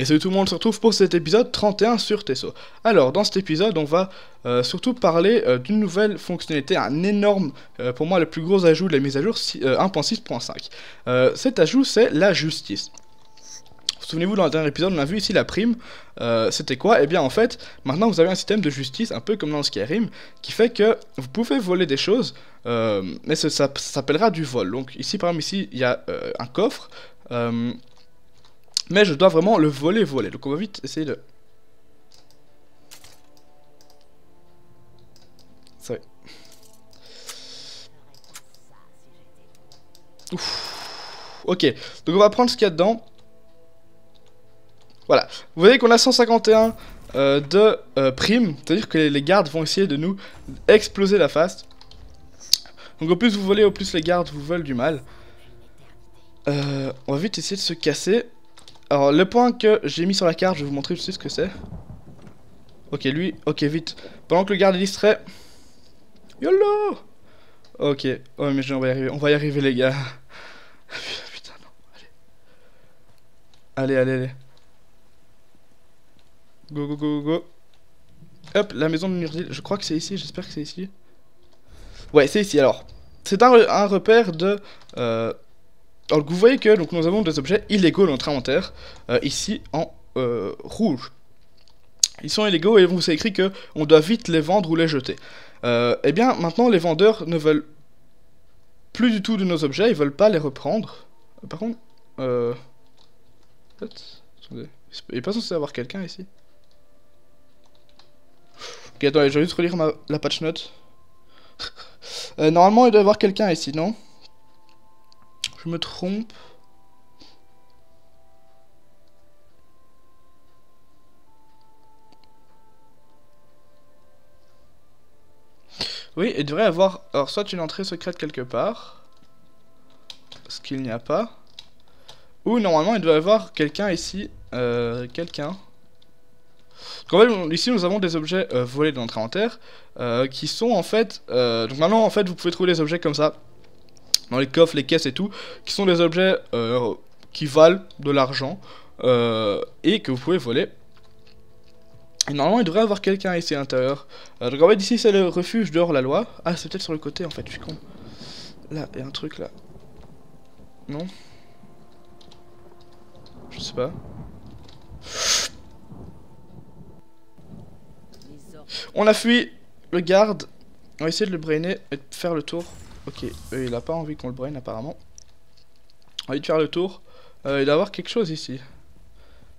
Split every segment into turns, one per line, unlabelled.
Et salut tout le monde, se retrouve pour cet épisode 31 sur Tesso. Alors, dans cet épisode, on va surtout parler d'une nouvelle fonctionnalité, un énorme, pour moi le plus gros ajout de la mise à jour 1.6.5. Cet ajout, c'est la justice. Souvenez-vous, dans le dernier épisode, on a vu ici la prime. C'était quoi? Eh bien, en fait, maintenant vous avez un système de justice, un peu comme dans Skyrim, qui fait que vous pouvez voler des choses, mais ça s'appellera du vol. Donc ici, par exemple, ici, il y a un coffre. Mais je dois vraiment le voler. Donc on va vite essayer de... Ça va. Ouf. Ok, donc on va prendre ce qu'il y a dedans. Voilà, vous voyez qu'on a 151 de prime, c'est-à-dire que les gardes vont essayer de nous exploser la face. Donc au plus vous volez, au plus les gardes vous veulent du mal. On va vite essayer de se casser. Alors le point que j'ai mis sur la carte, je vais vous montrer, je sais ce que c'est. Ok, lui, ok, vite. Pendant que le garde est distrait. YOLO. Ok, oh mais on va y arriver les gars. Putain, non, allez. Go. Hop, la maison de Nurdil, je crois que c'est ici, j'espère que c'est ici. Ouais, c'est ici, alors. C'est un repère de... Alors vous voyez que donc, nous avons des objets illégaux dans notre inventaire, ici en rouge. Ils sont illégaux et vous c'est écrit que on doit vite les vendre ou les jeter. Eh bien maintenant les vendeurs ne veulent plus du tout de nos objets, ils veulent pas les reprendre. Par contre, attendez, il est pas censé avoir quelqu'un ici. Ok, attendez, je vais juste relire la patch note. Normalement il doit y avoir quelqu'un ici, non? Je me trompe. Oui, il devrait y avoir... Alors, soit une entrée secrète quelque part. Ce qu'il n'y a pas. Ou, normalement, il doit y avoir quelqu'un ici. Quelqu'un. En fait, ici, nous avons des objets volés dans notre inventaire. Qui sont, en fait... donc maintenant, en fait, vous pouvez trouver des objets comme ça. Dans les coffres, les caisses et tout. Qui sont des objets qui valent de l'argent. Et que vous pouvez voler. Et normalement, il devrait y avoir quelqu'un ici à l'intérieur. Donc en fait, ici, c'est le refuge dehors la loi. Ah, c'est peut-être sur le côté, en fait, je suis con. Là, il y a un truc, là. Non? Je sais pas. On a fui le garde. On va essayer de le brainer et de faire le tour. Ok, il a pas envie qu'on le brain, apparemment. On va essayer de faire le tour. Il doit y avoir quelque chose ici.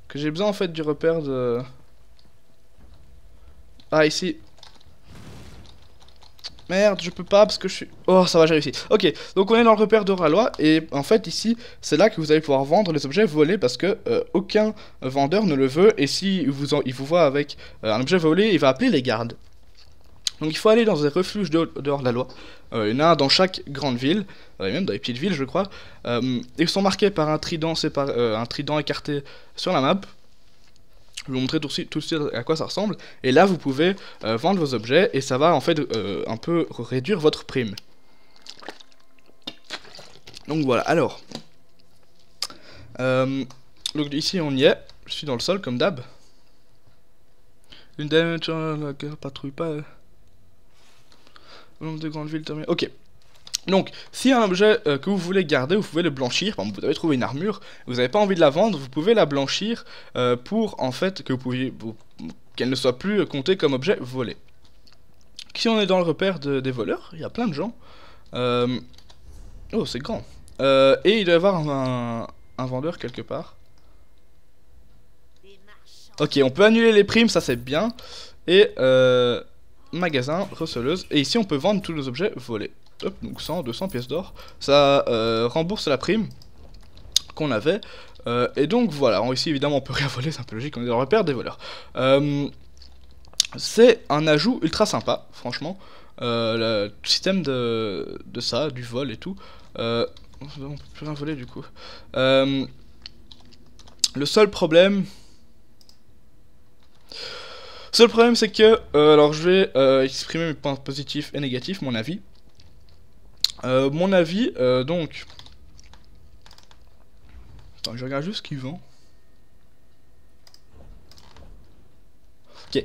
Que j'ai besoin, en fait, du repère de... Ah, ici. Merde, je peux pas parce que je suis... Oh, ça va, j'ai réussi. Ok, donc on est dans le repère de Ralois. Et en fait, ici, c'est là que vous allez pouvoir vendre les objets volés parce que aucun vendeur ne le veut. Et si il vous voit avec un objet volé, il va appeler les gardes. Donc il faut aller dans des refuges dehors de la loi. Il y en a un dans chaque grande ville, et même dans les petites villes, je crois. Ils sont marqués par un trident, un trident écarté sur la map. Je vais vous montrer tout de suite à quoi ça ressemble. Et là, vous pouvez vendre vos objets et ça va en fait un peu réduire votre prime. Donc voilà, alors. Donc ici, on y est. Je suis dans le sol comme d'hab. Une damage, la guerre patrouille pas. Le nombre de grandes villes terminé. Ok. Donc, si un objet que vous voulez garder, vous pouvez le blanchir. Par exemple, vous avez trouvé une armure, vous n'avez pas envie de la vendre, vous pouvez la blanchir pour en fait que qu'elle ne soit plus comptée comme objet volé. Si on est dans le repère des voleurs, il y a plein de gens. Oh, c'est grand. Et il doit y avoir un vendeur quelque part. Ok, on peut annuler les primes, ça c'est bien. Et magasin, receleuse. Et ici, on peut vendre tous les objets volés. Hop, donc 100, 200 pièces d'or. Ça rembourse la prime qu'on avait. Et donc voilà, ici évidemment on peut rien voler, c'est un peu logique, on est dans le repère des voleurs. C'est un ajout ultra sympa, franchement. Le système de ça, du vol et tout. On peut plus rien voler du coup. Le seul problème... c'est que... alors je vais exprimer mes points positifs et négatifs, mon avis. Donc... Attends, je regarde juste ce qu'il vend. Ok.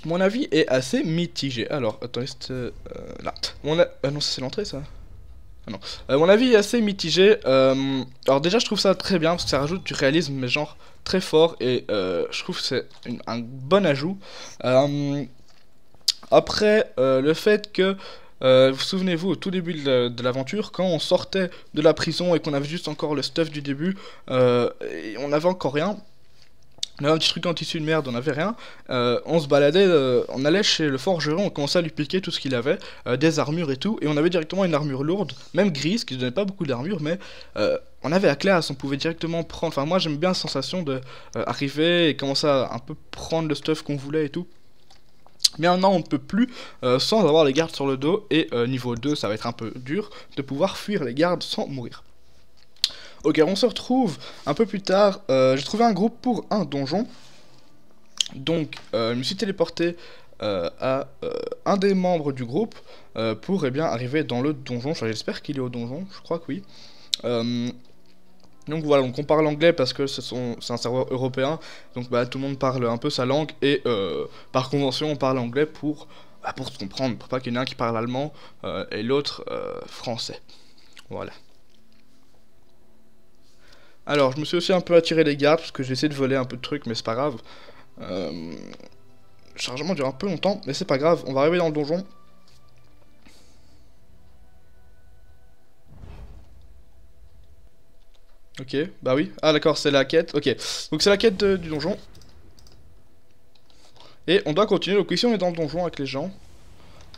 Mon avis est assez mitigé. Alors, attendez, c'était là. Non, ça c'est l'entrée, ça. Ah non. Mon avis est assez mitigé. Alors déjà, je trouve ça très bien parce que ça rajoute du réalisme, mais genre très fort, et je trouve que c'est un bon ajout. Après, le fait que vous souvenez-vous, au tout début de l'aventure, quand on sortait de la prison et qu'on avait juste encore le stuff du début, et on n'avait encore rien. On avait un petit truc en tissu de merde, on avait rien. On se baladait, on allait chez le forgeron, on commençait à lui piquer tout ce qu'il avait, des armures et tout, et on avait directement une armure lourde, même grise, qui ne donnait pas beaucoup d'armure, mais on avait la classe, on pouvait directement prendre. Enfin, moi j'aime bien la sensation de arriver et commencer à un peu prendre le stuff qu'on voulait et tout. Mais maintenant on ne peut plus sans avoir les gardes sur le dos, et niveau 2 ça va être un peu dur de pouvoir fuir les gardes sans mourir. Ok, on se retrouve un peu plus tard. J'ai trouvé un groupe pour un donjon. Donc, je me suis téléporté à un des membres du groupe pour eh bien, arriver dans le donjon. Enfin, j'espère qu'il est au donjon, je crois que oui. Donc voilà, donc on parle anglais parce que c'est un serveur européen. Donc bah, tout le monde parle un peu sa langue, et par convention on parle anglais pour se comprendre, pour pas qu'il y en ait un qui parle allemand et l'autre français. Voilà. Alors, je me suis aussi un peu attiré les gardes, parce que j'ai essayé de voler un peu de trucs, mais c'est pas grave. Le chargement dure un peu longtemps, mais c'est pas grave, on va arriver dans le donjon. Ok, bah oui. Ah d'accord, c'est la quête, ok. Donc c'est la quête du donjon. Et on doit continuer, donc ici on est dans le donjon avec les gens.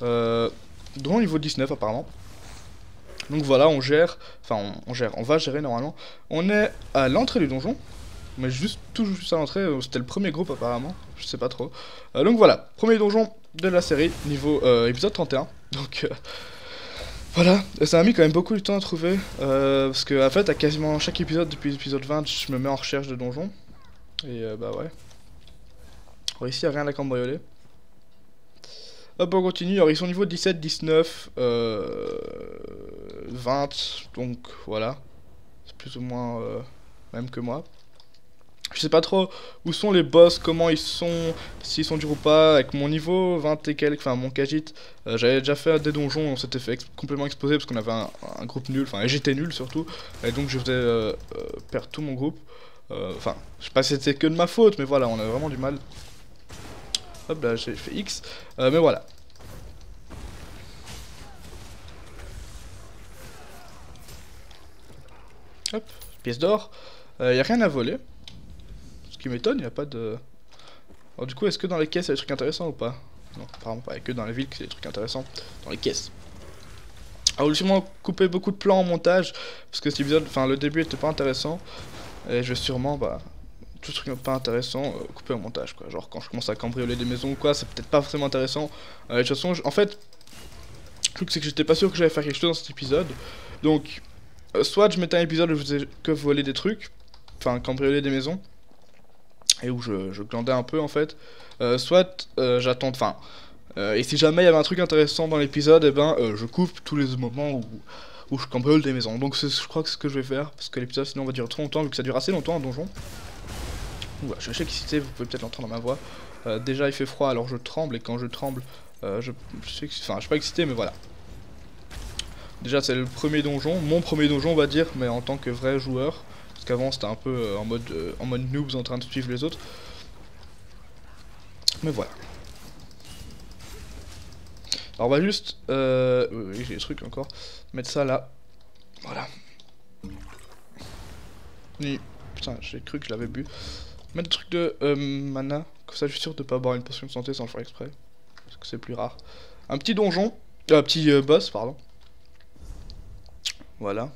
Donjon niveau 19 apparemment. Donc voilà, on gère, enfin on va gérer normalement. On est à l'entrée du donjon, mais tout juste à l'entrée, c'était le premier groupe apparemment, je sais pas trop. Donc voilà, premier donjon de la série, niveau épisode 31. Donc voilà, ça a mis quand même beaucoup de temps à trouver, parce que en fait à quasiment chaque épisode depuis l'épisode 20, je me mets en recherche de donjon. Et bah ouais. Alors ici, il n'y a rien à cambrioler. Hop, on continue. Alors, ils sont niveau 17, 19, 20. Donc, voilà. C'est plus ou moins même que moi. Je sais pas trop où sont les boss, comment ils sont, s'ils sont durs ou pas. Avec mon niveau 20 et quelques, enfin mon Khajiit, j'avais déjà fait des donjons, on s'était fait complètement exploser parce qu'on avait un groupe nul, enfin j'étais nul surtout. Et donc je faisais perdre tout mon groupe. Enfin, je sais pas si c'était que de ma faute, mais voilà, on avait vraiment du mal. Hop là, j'ai fait X. Mais voilà. Hop, pièce d'or. Y a rien à voler. Ce qui m'étonne, il n'y a pas de... Alors du coup, est-ce que dans les caisses, il y a des trucs intéressants ou pas? Non, apparemment pas. Il n'y a que dans la ville qu'il y a des trucs intéressants. Dans les caisses. Alors, j'ai sûrement coupé beaucoup de plans en montage. Parce que cet épisode, enfin, le début était pas intéressant. Et je vais sûrement, bah... tout ce truc pas intéressant, couper en montage, quoi. Genre, quand je commence à cambrioler des maisons ou quoi, c'est peut-être pas forcément intéressant. De toute façon, en fait... Le truc, c'est que j'étais pas sûr que j'allais faire quelque chose dans cet épisode. Donc... soit je mettais un épisode où je faisais que voler des trucs, enfin cambrioler des maisons, et où je glandais un peu en fait, soit j'attends, enfin, et si jamais il y avait un truc intéressant dans l'épisode, et ben je coupe tous les moments où je cambriole des maisons. Donc je crois que c'est ce que je vais faire, parce que l'épisode sinon va durer trop longtemps, vu que ça dure assez longtemps un donjon. Voilà, je suis excité, vous pouvez peut-être l'entendre dans ma voix. Déjà il fait froid alors je tremble, et quand je tremble, je suis pas excité, mais voilà. Déjà c'est le premier donjon, mon premier donjon on va dire, mais en tant que vrai joueur. Parce qu'avant c'était un peu en mode noobs en train de suivre les autres. Mais voilà. Alors on va juste... oui j'ai des trucs encore. Mettre ça là. Voilà. Putain j'ai cru que je l'avais bu. Mettre des trucs de mana. Comme ça je suis sûr de pas boire une potion de santé sans le faire exprès. Parce que c'est plus rare. Un petit donjon. Petit boss pardon. Voilà.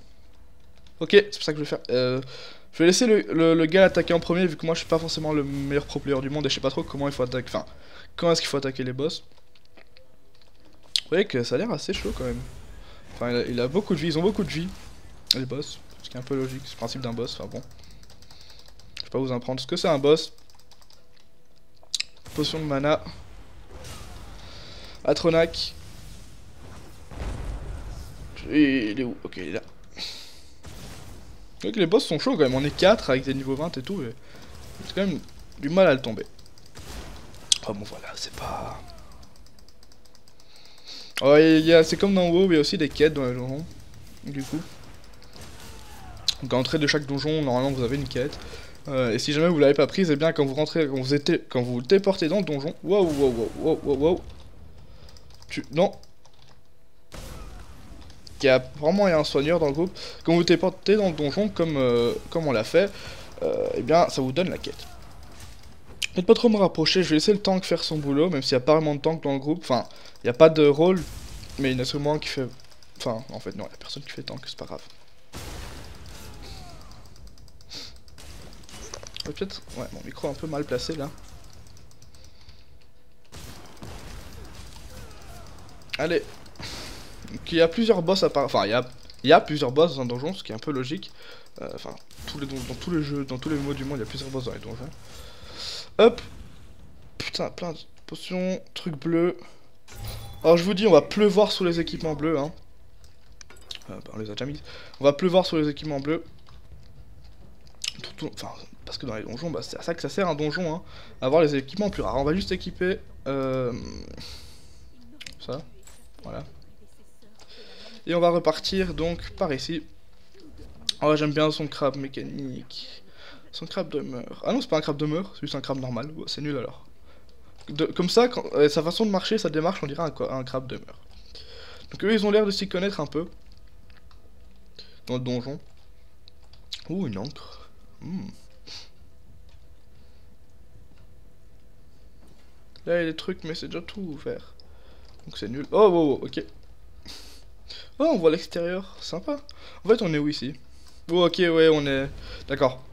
Ok, c'est pour ça que je vais faire. Je vais laisser le gars attaquer en premier, vu que moi je suis pas forcément le meilleur pro player du monde et je sais pas trop comment il faut attaquer. Enfin, quand est-ce qu'il faut attaquer les boss. Vous voyez que ça a l'air assez chaud quand même. Enfin, il a beaucoup de vie, ils ont beaucoup de vie, les boss. Ce qui est un peu logique, c'est le principe d'un boss. Enfin bon. Je vais pas vous en prendre ce que c'est un boss. Potion de mana. Atronac. Et il est où? Ok, il est là. Donc les boss sont chauds quand même, on est 4 avec des niveaux 20 et tout, et c'est quand même du mal à le tomber. Oh bon voilà, c'est pas... Oh, c'est comme dans WoW, il y a aussi des quêtes dans les donjons. Du coup. Donc à l'entrée de chaque donjon, normalement vous avez une quête. Et si jamais vous l'avez pas prise, eh bien quand vous rentrez, quand vous téléportez dans le donjon... Wow, wow, wow, wow, wow, wow. Non. Il y a vraiment un soigneur dans le groupe. Quand vous téléportez dans le donjon, comme on l'a fait, eh bien ça vous donne la quête. Faites pas trop me rapprocher, je vais laisser le tank faire son boulot, même s'il n'y a pas vraiment de tank dans le groupe. Enfin, il n'y a pas de rôle, mais il y en a sûrement qui fait... Enfin, en fait non, il n'y a personne qui fait tank, c'est pas grave. Peut-être... Ouais, mon micro est un peu mal placé là. Allez. Donc il y a plusieurs boss à part... Enfin, il y a plusieurs boss dans un donjon, ce qui est un peu logique. Enfin, dans tous les jeux, dans tous les modes du monde, il y a plusieurs boss dans les donjons. Hop. Putain, plein de potions, trucs bleus. Alors je vous dis, on va pleuvoir sur les équipements bleus, hein. Bah, on les a déjà mis. On va pleuvoir sur les équipements bleus. Enfin, parce que dans les donjons, bah, c'est à ça que ça sert un donjon, hein. Avoir les équipements plus rares. On va juste équiper... ça. Voilà. Et on va repartir donc par ici. Oh, j'aime bien son crabe mécanique. Son crabe de meur. Ah non, c'est pas un crabe de meur, c'est juste un crabe normal. Oh, c'est nul alors. Comme ça, sa façon de marcher, sa démarche, on dirait un crabe de meur. Donc eux, ils ont l'air de s'y connaître un peu. Dans le donjon. Ouh, une encre. Là, il y a des trucs, mais c'est déjà tout ouvert. Donc c'est nul. Oh, wow, wow, ok. Oh, on voit l'extérieur. Sympa. En fait, on est où ici? Oh, ok, ouais, on est... D'accord.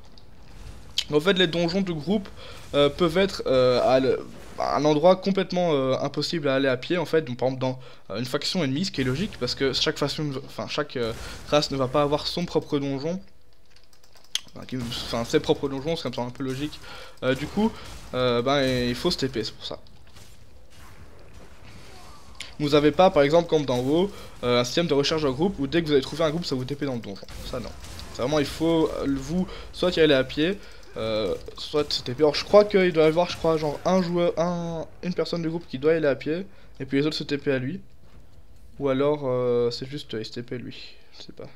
En fait, les donjons de groupe peuvent être à un endroit complètement impossible à aller à pied, en fait. Donc, par exemple, dans une faction ennemie, ce qui est logique, parce que chaque faction, enfin, chaque race ne va pas avoir son propre donjon. Enfin, ses propres donjons, c'est comme ça un peu logique. Du coup, il faut se TP, c'est pour ça. Vous avez pas, par exemple, comme dans WoW, un système de recherche de groupe où dès que vous avez trouvé un groupe, ça vous TP dans le donjon. Ça, non. C'est vraiment, il faut, vous, soit y aller à pied, soit se TP. Alors, je crois qu'il doit y avoir, genre un joueur, une personne du groupe qui doit y aller à pied, et puis les autres se TP à lui. Ou alors, c'est juste, il se TP lui. Je sais pas.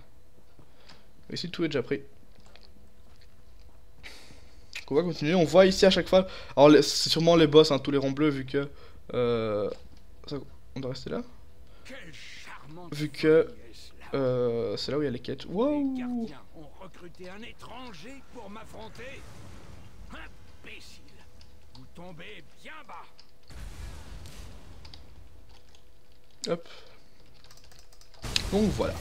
Mais ici, tout est déjà pris. Donc, on va continuer. On voit ici à chaque fois. Alors, c'est sûrement les boss, hein, tous les ronds bleus, vu que. On doit rester là. Vu que c'est là où il y a les quêtes. Wow.
Les gardiens ont recruté un étranger pour m'affronter. Imbécile. Vous tombez bien bas.
Hop. Donc voilà.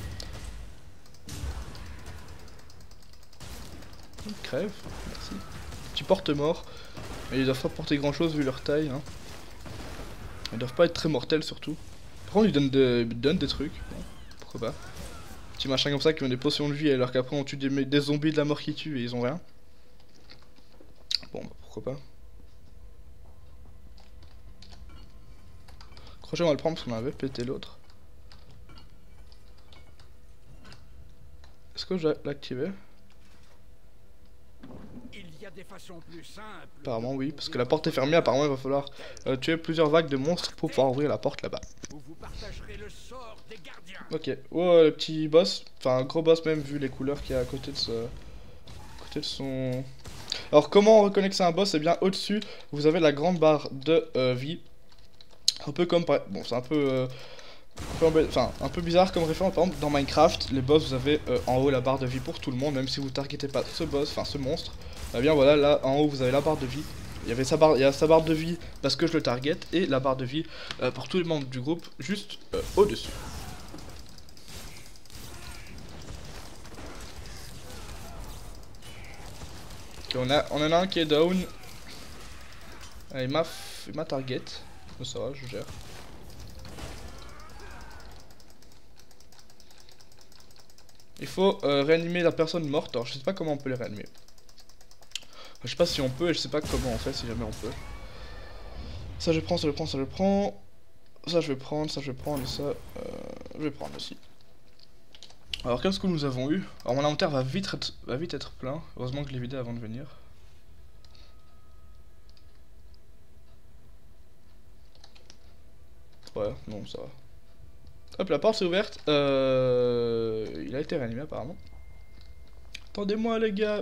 Ils crèvent. Merci. Petit porte-mort. Mais ils doivent pas porter grand chose vu leur taille. Hein. Ils doivent pas être très mortels surtout. Par contre, ils donnent des trucs. Bon, pourquoi pas. Petit machin comme ça qui ont des potions de vie alors qu'après on tue des zombies de la mort qui tuent et ils ont rien. Bon, bah, pourquoi pas. Crochet, on va le prendre parce qu'on avait pété l'autre. Est-ce que je dois l'activer?
Il y a des façons plus simples.
Apparemment oui, parce que la porte est fermée, apparemment il va falloir tuer plusieurs vagues de monstres pour pouvoir ouvrir la porte là-bas.
Vous partagerez le sort des gardiens.
Ok, oh le petit boss, enfin un gros boss même vu les couleurs qu'il y a à côté de son... Alors comment on reconnaît que c'est un boss? Eh bien au-dessus, vous avez la grande barre de vie. Un peu comme... Bon c'est un peu... un peu bizarre comme référence, par exemple dans Minecraft, les boss vous avez en haut la barre de vie pour tout le monde, même si vous targetez pas ce boss, enfin ce monstre. Eh bien voilà, là en haut vous avez la barre de vie. Il y a sa barre de vie parce que je le target et la barre de vie pour tous les membres du groupe juste au-dessus. Okay, on en a un qui est down. Il m'a target. Ça va, je gère. Il faut réanimer la personne morte. Alors je sais pas comment on peut les réanimer. Je sais pas si on peut et je sais pas comment on fait si jamais on peut. Ça je prends, ça je prends, ça je prends. Ça je vais prendre, ça je vais prendre et ça je vais prendre aussi. Alors qu'est-ce que nous avons eu? Alors mon inventaire va vite être plein. Heureusement que je l'ai vidé avant de venir. Ouais, non, ça va. Hop, la porte s'est ouverte. Il a été réanimé apparemment. Attendez-moi les gars.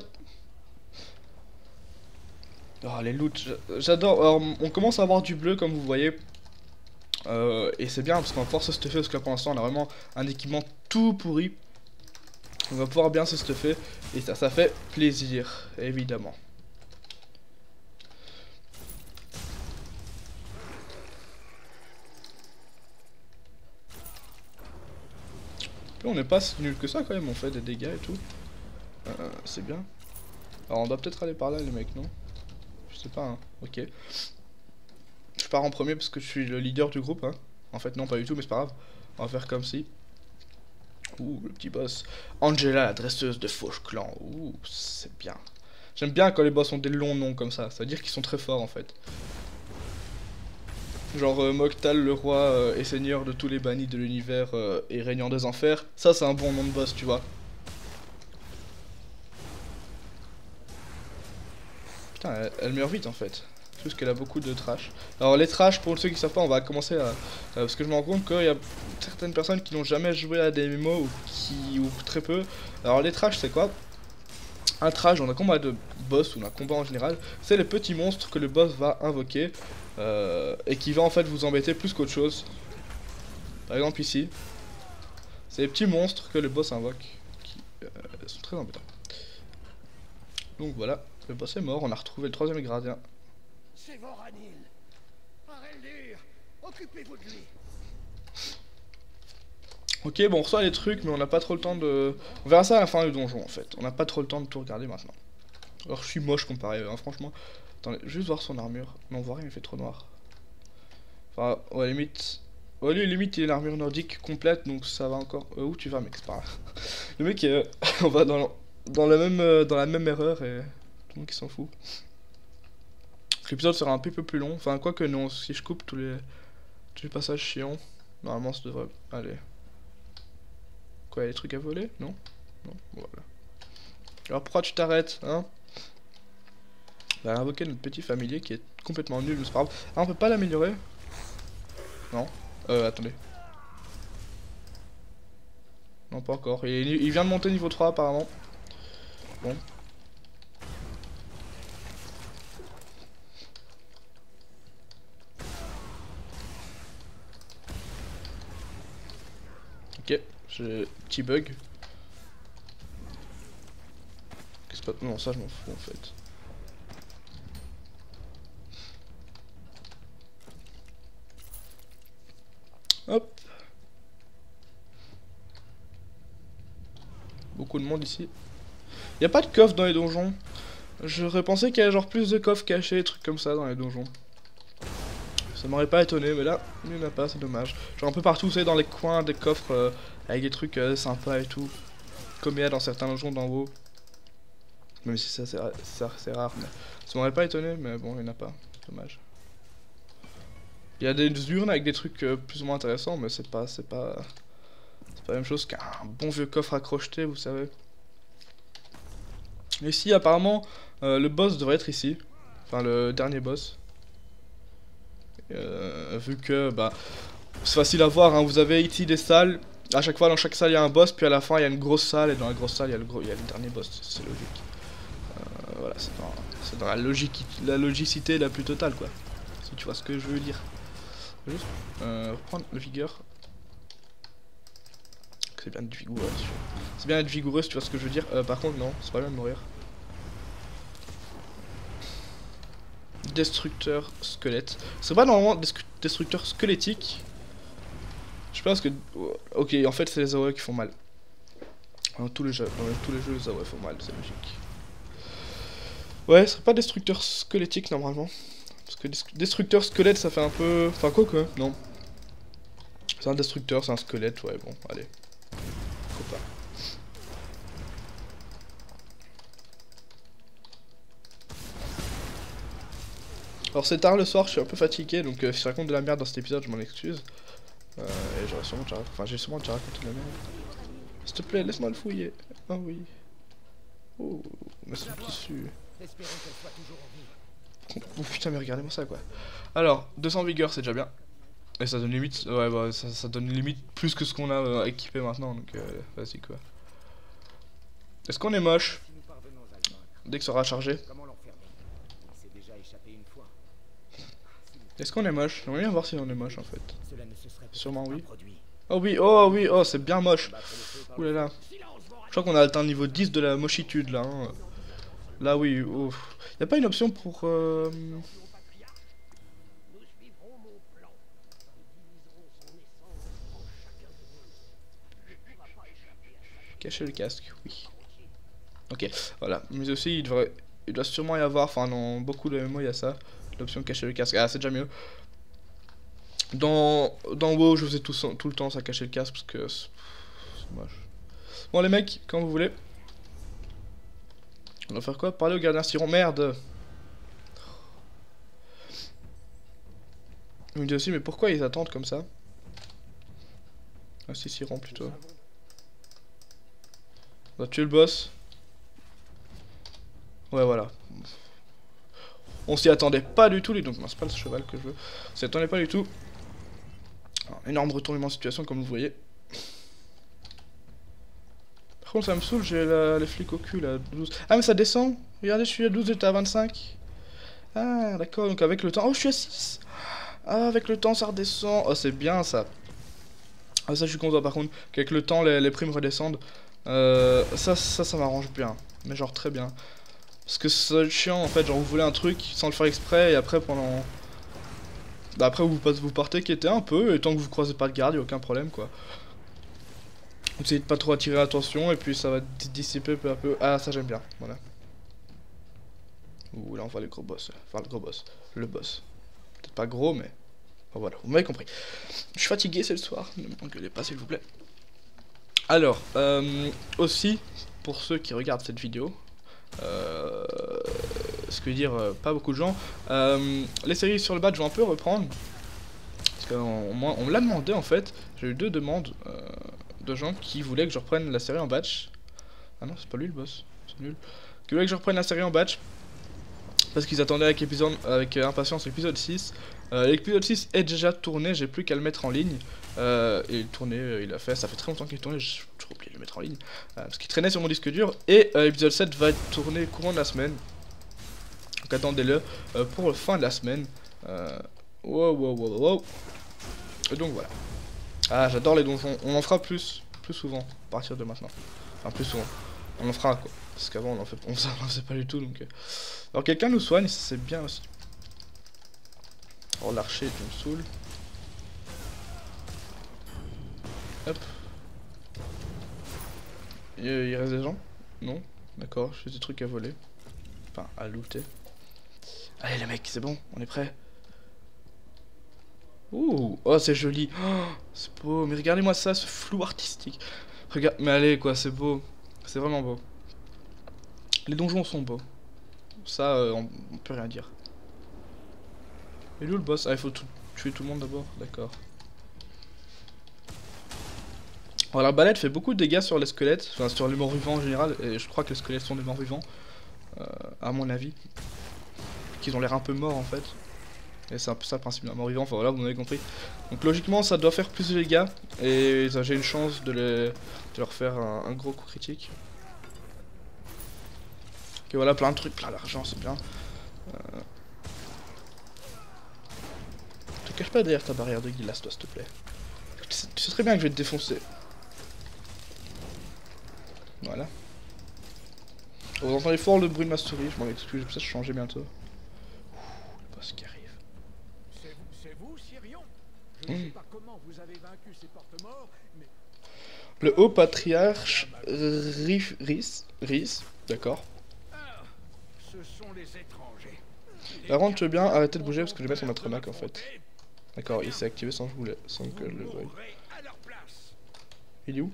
Oh, les loots, j'adore. Alors, on commence à avoir du bleu comme vous voyez. Et c'est bien parce qu'on va pouvoir se stuffer parce que là pour l'instant on a vraiment un équipement tout pourri. On va pouvoir bien se stuffer et ça fait plaisir, évidemment. Puis on n'est pas si nul que ça quand même, on fait des dégâts et tout. C'est bien. Alors on doit peut-être aller par là les mecs, non? Je sais pas, hein. Ok. Je pars en premier parce que je suis le leader du groupe, hein. En fait non, pas du tout, mais c'est pas grave. On va faire comme si. Ouh, le petit boss. Angela, la dresseuse de Fauche Clan. Ouh, c'est bien. J'aime bien quand les boss ont des longs noms comme ça. Ça veut dire qu'ils sont très forts en fait. Genre Moktal, le roi et seigneur de tous les bannis de l'univers et régnant des enfers. Ça, c'est un bon nom de boss, tu vois. Putain, elle meurt vite en fait. Juste qu'elle a beaucoup de trash. Alors les trash, pour ceux qui savent pas, on va commencer à... parce que je me rends compte qu'il y a certaines personnes qui n'ont jamais joué à des MMO ou très peu. Alors les trash, c'est quoi? Un trash dans un combat de boss ou un combat en général, c'est les petits monstres que le boss va invoquer et qui va en fait vous embêter plus qu'autre chose. Par exemple ici, c'est les petits monstres que le boss invoque qui sont très embêtants. Donc voilà, le boss est mort, on a retrouvé le troisième gradien.
C'est Voranil. Areldur, occupez-vous de lui.
Ok, bon, on reçoit les trucs, mais on n'a pas trop le temps de... On verra ça à la fin du donjon, en fait. On n'a pas trop le temps de tout regarder maintenant. Alors, je suis moche comparé, hein, franchement. Attendez, juste voir son armure. Non, on voit rien, il fait trop noir. Enfin, ouais, limite... Ouais, lui, limite, il est l'armure nordique complète, donc ça va encore... où tu vas, mec, c'est pas grave. Le mec, on va dans la même erreur, et tout le monde qui s'en fout. L'épisode sera un peu plus long. Enfin, quoi que non, si je coupe tous les passages chiants, normalement, ça devrait aller. Quoi, il y a des trucs à voler? Non? Non, voilà. Alors pourquoi tu t'arrêtes, hein? Bah, invoquer notre petit familier qui est complètement nul, mais c'est pas grave. Ah, on peut pas l'améliorer? Non. Attendez. Non, pas encore. Il vient de monter niveau 3 apparemment. Bon. Ok, j'ai petit bug. Non, ça je m'en fous en fait. Hop. Beaucoup de monde ici. Y a pas de coffre dans les donjons. J'aurais pensé qu'il y avait genre plus de coffres cachés, des trucs comme ça dans les donjons. Ça m'aurait pas étonné, mais là, il n'y en a pas, c'est dommage. Genre un peu partout, vous savez, dans les coins des coffres avec des trucs sympas et tout. Comme il y a dans certains donjons d'en haut. Même si ça c'est rare, mais ça m'aurait pas étonné, mais bon, il n'y en a pas. Dommage. Il y a des urnes avec des trucs plus ou moins intéressants, mais c'est pas la même chose qu'un bon vieux coffre à crocheter, vous savez. Ici, apparemment, le boss devrait être ici. Enfin, le dernier boss. Vu que, bah, c'est facile à voir, hein. Vous avez ici des salles. À chaque fois, dans chaque salle, il y a un boss, puis à la fin, il y a une grosse salle, et dans la grosse salle, il y a le dernier boss. C'est logique. Voilà, c'est dans la logicité la plus totale, quoi. Si tu vois ce que je veux dire. Juste reprendre le vigueur. C'est bien d'être vigoureux. C'est bien d'être vigoureux si tu vois ce que je veux dire. Par contre, non, c'est pas bien de mourir. Destructeur squelette. C'est pas normalement destructeur squelettique. Je sais pas parce que. Ok, en fait, c'est les AOE qui font mal. Dans tous les jeux, les AOE font mal, c'est logique. Ouais, ce serait pas destructeur squelettique normalement. Parce que destructeur squelette, ça fait un peu. Enfin, quoi que, non. C'est un destructeur, c'est un squelette, ouais, bon, allez. Faut pas. Alors c'est tard le soir, je suis un peu fatigué, donc si je raconte de la merde dans cet épisode, je m'en excuse. Et j'aurais sûrement déjà... Enfin, j'ai sûrement déjà raconté de la merde. S'il te plaît, laisse-moi le fouiller. Ah oui. Oh, mais c'est le tissu. Oh putain, mais regardez-moi ça, quoi. Alors, 200 vigueur, c'est déjà bien. Et ça donne limite, ouais bah ça donne limite plus que ce qu'on a équipé maintenant, donc vas-y quoi. Est-ce qu'on est moche?
Si nous parvenons à le vaincre,
Dès que ça aura chargé.
comment l'enfermer? Il s'est déjà échappé une fois.
Est-ce qu'on est moche? J'aimerais bien voir si on est moche en fait.
Cela ne se serait
Sûrement
pas
oui.
produit.
Oh oui, oh oui, oh c'est bien moche.
Battre le feu par
Ouh là là.
silence, vos
Je crois qu'on a atteint le niveau 10 de la mochitude là. Hein. Là oui, ouf. Y a pas une option pour...
Nous suivrons mon plan. Nous diviserons son essence en chacun de nous. Il ne pourra pas échapper à chaque
Cacher le casque, oui. Ok, voilà. Mais aussi, il doit sûrement y avoir, enfin dans beaucoup de MMO, il y a ça. L'option cacher le casque. Ah, c'est déjà mieux. Dans WoW, je faisais tout le temps ça, cacher le casque, parce que c'est moche. Bon les mecs, quand vous voulez. On va faire quoi? Parler au gardien Siron. Merde. Il me dit aussi, mais pourquoi ils attendent comme ça? Ah si, Siron plutôt. On va tuer le boss. Ouais, voilà. On s'y attendait pas du tout, donc non, c'est pas le cheval que je veux. On s'y attendait pas du tout. Un énorme retournement de situation, comme vous voyez. Par contre, ça me saoule, j'ai les flics au cul là. 12. Ah, mais ça descend. Regardez, je suis à 12, j'étais à 25. Ah, d'accord, donc avec le temps. Oh, je suis à 6. Ah, avec le temps, ça redescend. Oh, c'est bien ça. Ah, ça, je suis content par contre. Qu'avec le temps, les primes redescendent. Ça m'arrange bien. Mais genre, très bien. Parce que c'est chiant en fait, genre vous voulez un truc sans le faire exprès et après pendant... Bah, après vous partez quitter un peu et tant que vous croisez pas de garde, y'a aucun problème quoi. Vous essayez de pas trop attirer l'attention et puis ça va dissiper peu à peu. Ah ça j'aime bien, voilà. Ouh là on voit les gros boss, enfin le gros boss, le boss. Peut-être pas gros mais... Oh, voilà, vous m'avez compris. Je suis fatigué, c'est le soir, ne m'engueulez pas s'il vous plaît. Alors, aussi, pour ceux qui regardent cette vidéo... ce que veut dire pas beaucoup de gens. Les séries sur le badge vont un peu reprendre. Parce qu'on me l'a demandé en fait. J'ai eu 2 demandes de gens qui voulaient que je reprenne la série en batch. Ah non, c'est pas lui le boss, c'est nul. Qui voulaient que je reprenne la série en batch. Parce qu'ils attendaient avec impatience l'épisode 6. L'épisode 6 est déjà tourné, j'ai plus qu'à le mettre en ligne. Et tourné, il a fait, ça fait très longtemps qu'il est tourné, j'ai toujours oublié de le mettre en ligne. Parce qu'il traînait sur mon disque dur. Et l'épisode 7 va être tourné courant de la semaine. Donc attendez-le pour la fin de la semaine. Wow. Et donc voilà. Ah, j'adore les donjons. On en fera plus souvent à partir de maintenant. Enfin, plus souvent. On en fera quoi. Parce qu'avant on en faisait pas du tout. Donc, alors quelqu'un nous soigne, c'est bien aussi. Oh l'archer, tu me saoules. Hop. Il reste des gens? Non? D'accord, j'ai des trucs à voler. Enfin, à looter. Allez les mecs, c'est bon, on est prêts. Ouh, oh c'est joli. Oh, c'est beau, mais regardez-moi ça, ce flou artistique. Regarde, mais allez quoi, c'est beau. C'est vraiment beau. Les donjons sont beaux. Ça, on peut rien dire. Et où le boss? Ah, il faut tuer tout le monde d'abord, d'accord. Alors l'arbalète fait beaucoup de dégâts sur les squelettes, enfin sur les morts vivants en général, et je crois que les squelettes sont des morts vivants, à mon avis. Qu'ils ont l'air un peu morts en fait. Et c'est un peu ça le principe d'un mort vivant, enfin voilà, vous m'avez compris. Donc logiquement ça doit faire plus de dégâts, et j'ai une chance de leur faire un gros coup critique. Ok voilà, plein de trucs, plein d'argent, c'est bien. Te cache pas derrière ta barrière de glace toi s'il te plaît. Tu sais très bien que je vais te défoncer. Voilà. Vous entendez fort le bruit de ma souris, je m'en excuse, ça changer bientôt. Le boss qui arrive.
C'est vous, Sirion? Je ne sais pas comment vous avez vaincu ces porte-morts, mais...
Le haut patriarche Rhys, d'accord.
Ah, ce sont les étrangers.
Par contre, tu veux bien arrêter de bouger parce que je vais mettre mon Atronac en fait. D'accord, il s'est activé sans que je le veuille. Il est où?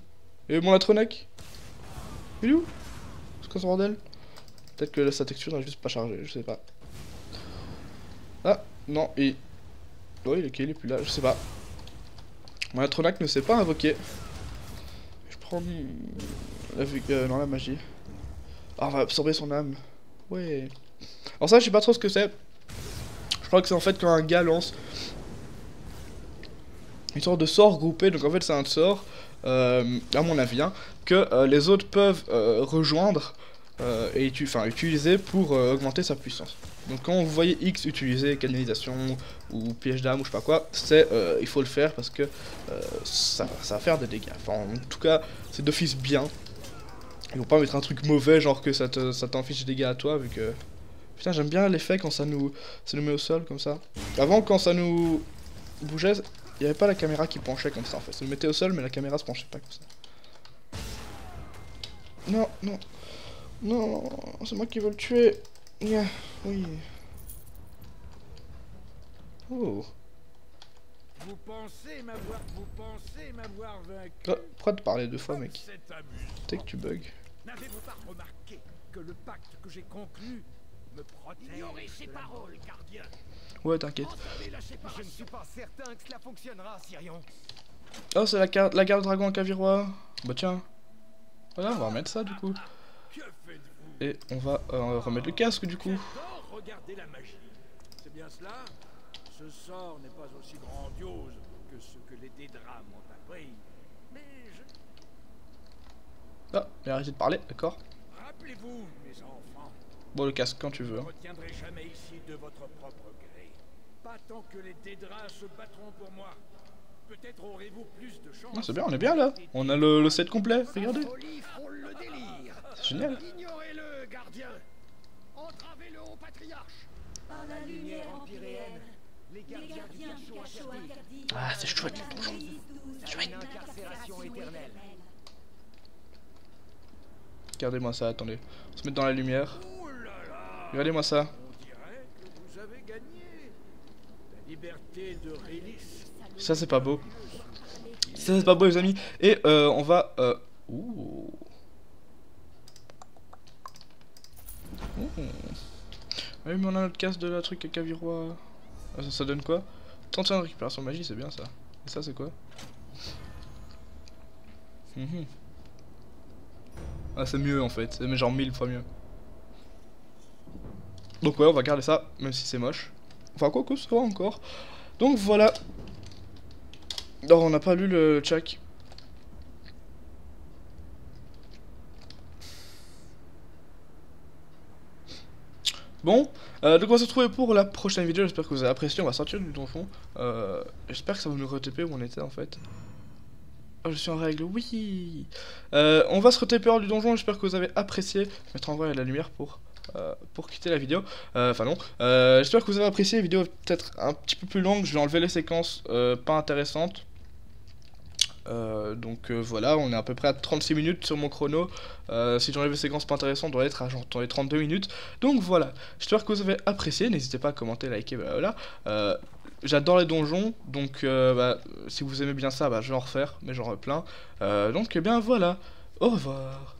Et mon Atronac? Il est où? C'est quoi ce bordel? Peut-être que là, sa texture n'a juste pas chargé, je sais pas. Ah, non, il est plus là, je sais pas. Mon Atronac ne s'est pas invoqué. Je prends la magie. Ah, on va absorber son âme. Ouais. Alors ça, je sais pas trop ce que c'est. Je crois que c'est en fait quand un gars lance une sorte de sort groupé. Donc en fait c'est un sort, à mon avis, hein, que les autres peuvent rejoindre et utiliser pour augmenter sa puissance. Donc quand vous voyez X utiliser canalisation ou piège d'âme ou je sais pas quoi, c'est il faut le faire parce que ça va faire des dégâts. Enfin en tout cas c'est d'office bien. Ils vont pas mettre un truc mauvais genre que ça t'inflige des dégâts à toi vu que... Putain j'aime bien l'effet quand ça nous met au sol comme ça. Avant quand ça nous bougeait, il n'y avait pas la caméra qui penchait comme ça en fait. Ça nous mettait au sol mais la caméra se penchait pas comme ça. Non, non. Non, c'est moi qui veux le tuer. Yeah, oui. Oh.
Vous pensez m'avoir vaincu?
Pourquoi te parler deux fois, mec?
C'est amusant.
T'es que tu bugs.
N'avez-vous pas remarqué que le pacte que j'ai conclu me protège? Ignorez ces paroles, gardien.
Ouais, t'inquiète.
Je ne suis pas certain que cela fonctionnera, Sirion.
Oh, c'est la garde dragon à Kavirois. Bah tiens. Voilà, on va remettre ça du coup.
Que faites-vous?
Et on va remettre le casque du coup.
Regardez la magie. C'est bien cela? Ce sort n'est pas aussi grandiose que ce que les Dédras m'ont appris. Mais je...
Ah, mais arrêtez de parler, d'accord.
Rappelez-vous, mes enfants.
Bon, le casque quand tu veux.
Je
Hein.
ne retiendrai jamais ici de votre propre gré. Pas tant que les Dédras se battront pour moi. Peut-être aurez-vous plus de chance.
Non, c'est bien, on est bien là. On a le set complet, regardez. C'est génial.
Ignorez-le, gardien. Entravez-le au patriarche.
Par la lumière empyréenne, les gardiens du cachot interdit.
Ah, c'est chouette les donjons.
Chouette. Incarcération éternelle.
Regardez-moi ça, attendez. On se met dans la lumière.
Oh là là.
Regardez-moi ça.
On dirait que vous avez gagné. La liberté de Rélis.
Ça, c'est pas beau. Ça, c'est pas beau, les amis. Et on va... Ouh. Ouh. Oui, mais on a notre casse de la truc à Kavirois. Ah, ça donne quoi? 31 de récupération magie, c'est bien ça. Et ça, c'est quoi? Ah, c'est mieux en fait. C'est genre 1000 fois mieux. Donc, ouais, on va garder ça, même si c'est moche. Enfin, quoi que ce soit encore. Donc, voilà. Non, on n'a pas lu le check. Bon, donc on va se retrouver pour la prochaine vidéo, j'espère que vous avez apprécié, on va sortir du donjon. J'espère que ça va nous re-TP où on était en fait. Oh, je suis en règle, oui. On va se re-TP hors du donjon, j'espère que vous avez apprécié. Je vais mettre en vrai la lumière pour quitter la vidéo. Enfin non, j'espère que vous avez apprécié, la vidéo est peut-être un petit peu plus longue, je vais enlever les séquences pas intéressantes. Voilà, on est à peu près à 36 minutes sur mon chrono. Si j'enlève les séquences pas intéressantes, on doit être à genre dans les 32 minutes. Donc voilà, j'espère que vous avez apprécié. N'hésitez pas à commenter, liker, voilà. J'adore les donjons, donc si vous aimez bien ça, je vais en refaire, mais j'en plein. Donc eh bien voilà, au revoir.